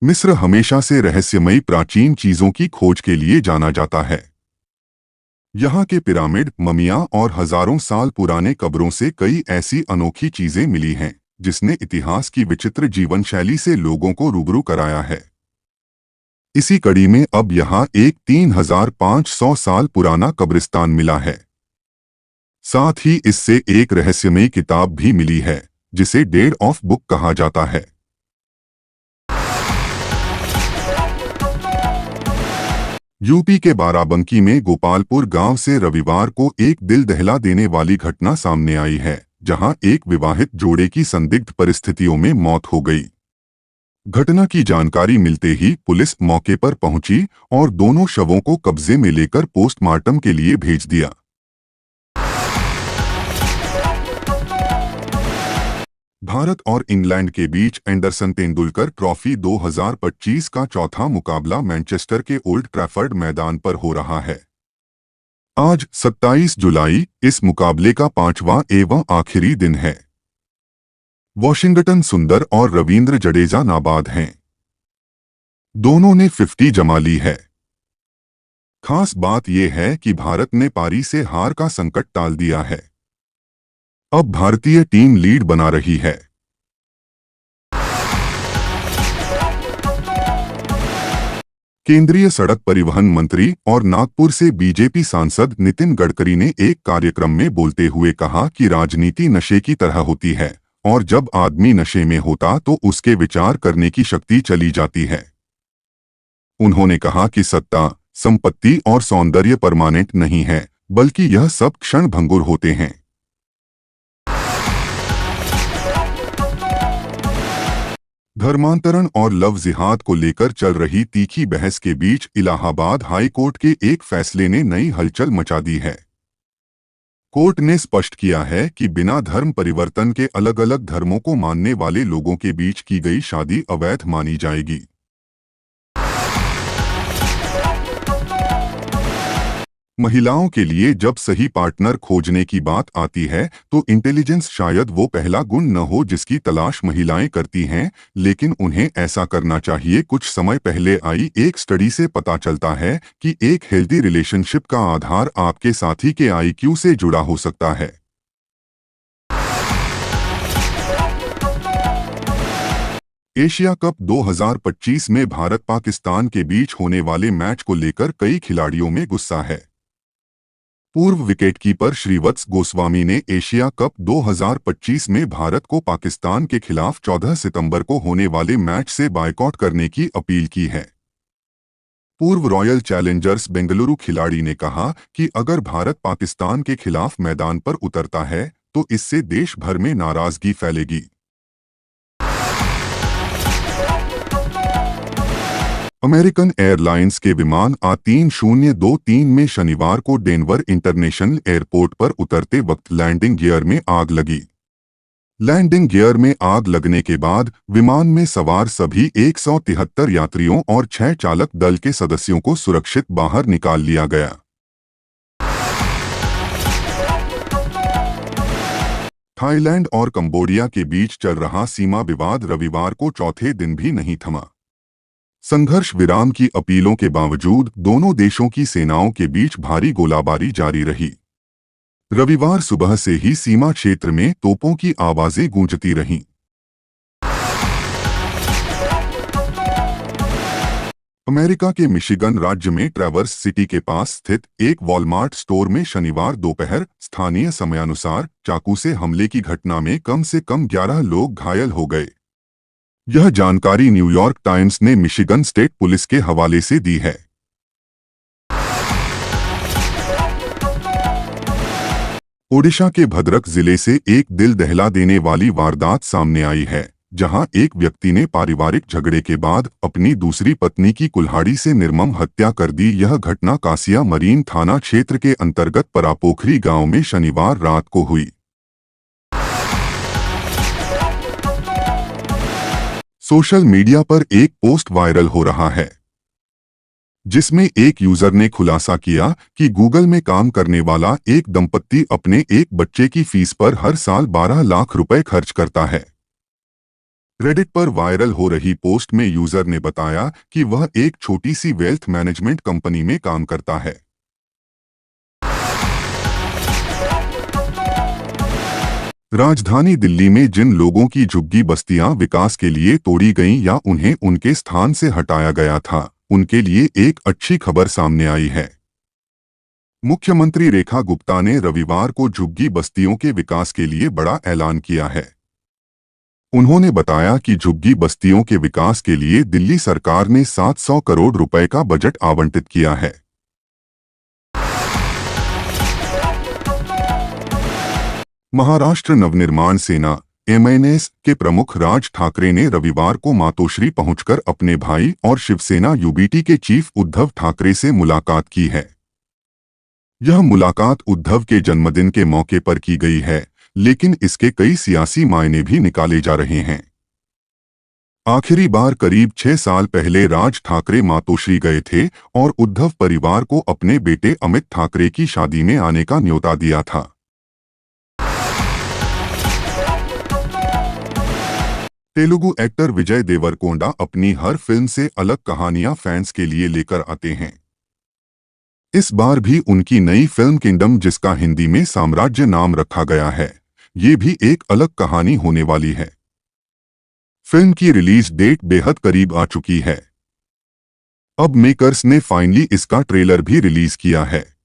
मिस्र हमेशा से रहस्यमयी प्राचीन चीजों की खोज के लिए जाना जाता है। यहाँ के पिरामिड, ममियाँ और हजारों साल पुराने कब्रों से कई ऐसी अनोखी चीजें मिली हैं जिसने इतिहास की विचित्र जीवन शैली से लोगों को रूबरू कराया है। इसी कड़ी में अब यहाँ एक 3500 साल पुराना कब्रिस्तान मिला है। साथ ही इससे एक रहस्यमयी किताब भी मिली है जिसे डेड ऑफ बुक कहा जाता है। यूपी के बाराबंकी में गोपालपुर गांव से रविवार को एक दिल दहला देने वाली घटना सामने आई है, जहां एक विवाहित जोड़े की संदिग्ध परिस्थितियों में मौत हो गई। घटना की जानकारी मिलते ही पुलिस मौके पर पहुंची और दोनों शवों को कब्जे में लेकर पोस्टमार्टम के लिए भेज दिया। भारत और इंग्लैंड के बीच एंडरसन तेंदुलकर ट्रॉफी 2025 का चौथा मुकाबला मैनचेस्टर के ओल्ड ट्रैफर्ड मैदान पर हो रहा है। आज 27 जुलाई इस मुकाबले का 5वां एवं आखिरी दिन है। वॉशिंगटन सुंदर और रविंद्र जडेजा नाबाद हैं। दोनों ने 50 जमा ली है। खास बात यह है कि भारत ने पारी से हार का संकट टाल दिया है। अब भारतीय टीम लीड बना रही है। केंद्रीय सड़क परिवहन मंत्री और नागपुर से बीजेपी सांसद नितिन गडकरी ने एक कार्यक्रम में बोलते हुए कहा कि राजनीति नशे की तरह होती है और जब आदमी नशे में होता तो उसके विचार करने की शक्ति चली जाती है। उन्होंने कहा कि सत्ता, संपत्ति और सौंदर्य परमानेंट नहीं है, बल्कि यह सब क्षण भंगुर होते हैं। धर्मांतरण और लव जिहाद को लेकर चल रही तीखी बहस के बीच इलाहाबाद हाई कोर्ट के एक फैसले ने नई हलचल मचा दी है। कोर्ट ने स्पष्ट किया है कि बिना धर्म परिवर्तन के अलग अलग धर्मों को मानने वाले लोगों के बीच की गई शादी अवैध मानी जाएगी। महिलाओं के लिए जब सही पार्टनर खोजने की बात आती है तो इंटेलिजेंस शायद वो पहला गुण न हो जिसकी तलाश महिलाएं करती हैं, लेकिन उन्हें ऐसा करना चाहिए। कुछ समय पहले आई एक स्टडी से पता चलता है कि एक हेल्दी रिलेशनशिप का आधार आपके साथी के आईक्यू से जुड़ा हो सकता है। एशिया कप 2025 में भारत पाकिस्तान के बीच होने वाले मैच को लेकर कई खिलाड़ियों में गुस्सा है। पूर्व विकेटकीपर श्रीवत्स गोस्वामी ने एशिया कप 2025 में भारत को पाकिस्तान के खिलाफ 14 सितंबर को होने वाले मैच से बायकॉट करने की अपील की है। पूर्व रॉयल चैलेंजर्स बेंगलुरु खिलाड़ी ने कहा कि अगर भारत पाकिस्तान के खिलाफ मैदान पर उतरता है तो इससे देश भर में नाराजगी फैलेगी। अमेरिकन एयरलाइंस के विमान A3023 में शनिवार को डेनवर इंटरनेशनल एयरपोर्ट पर उतरते वक्त लैंडिंग गियर में आग लगी। लैंडिंग गियर में आग लगने के बाद विमान में सवार सभी 173 यात्रियों और 6 चालक दल के सदस्यों को सुरक्षित बाहर निकाल लिया गया। थाईलैंड और कंबोडिया के बीच चल रहा सीमा विवाद रविवार को चौथे दिन भी नहीं थमा। संघर्ष विराम की अपीलों के बावजूद दोनों देशों की सेनाओं के बीच भारी गोलाबारी जारी रही। रविवार सुबह से ही सीमा क्षेत्र में तोपों की आवाजें गूंजती रहीं। अमेरिका के मिशिगन राज्य में ट्रैवर्स सिटी के पास स्थित एक वॉलमार्ट स्टोर में शनिवार दोपहर स्थानीय समयानुसार चाकू से हमले की घटना में कम से कम 11 लोग घायल हो गए। यह जानकारी न्यूयॉर्क टाइम्स ने मिशिगन स्टेट पुलिस के हवाले से दी है। ओडिशा के भद्रक जिले से एक दिल दहला देने वाली वारदात सामने आई है, जहां एक व्यक्ति ने पारिवारिक झगड़े के बाद अपनी दूसरी पत्नी की कुल्हाड़ी से निर्मम हत्या कर दी। यह घटना कासिया मरीन थाना क्षेत्र के अंतर्गत परापोखरी गांव में शनिवार रात को हुई। सोशल मीडिया पर एक पोस्ट वायरल हो रहा है जिसमें एक यूजर ने खुलासा किया कि गूगल में काम करने वाला एक दंपत्ति अपने एक बच्चे की फीस पर हर साल 12 लाख रुपए खर्च करता है। रेडिट पर वायरल हो रही पोस्ट में यूजर ने बताया कि वह एक छोटी सी वेल्थ मैनेजमेंट कंपनी में काम करता है। राजधानी दिल्ली में जिन लोगों की झुग्गी बस्तियां विकास के लिए तोड़ी गईं या उन्हें उनके स्थान से हटाया गया था, उनके लिए एक अच्छी खबर सामने आई है। मुख्यमंत्री रेखा गुप्ता ने रविवार को झुग्गी बस्तियों के विकास के लिए बड़ा ऐलान किया है। उन्होंने बताया कि झुग्गी बस्तियों के विकास के लिए दिल्ली सरकार ने 700 करोड़ रुपए का बजट आवंटित किया है। महाराष्ट्र नवनिर्माण सेना (एमएनएस) के प्रमुख राज ठाकरे ने रविवार को मातोश्री पहुंचकर अपने भाई और शिवसेना यूबीटी के चीफ उद्धव ठाकरे से मुलाकात की है। यह मुलाकात उद्धव के जन्मदिन के मौके पर की गई है, लेकिन इसके कई सियासी मायने भी निकाले जा रहे हैं। आखिरी बार करीब 6 साल पहले राज ठाकरे मातोश्री गए थे और उद्धव परिवार को अपने बेटे अमित ठाकरे की शादी में आने का न्योता दिया था। तेलुगु एक्टर विजय देवरकोंडा अपनी हर फिल्म से अलग कहानियां फैंस के लिए लेकर आते हैं। इस बार भी उनकी नई फिल्म किंगडम, जिसका हिंदी में साम्राज्य नाम रखा गया है, ये भी एक अलग कहानी होने वाली है। फिल्म की रिलीज डेट बेहद करीब आ चुकी है। अब मेकर्स ने फाइनली इसका ट्रेलर भी रिलीज किया है।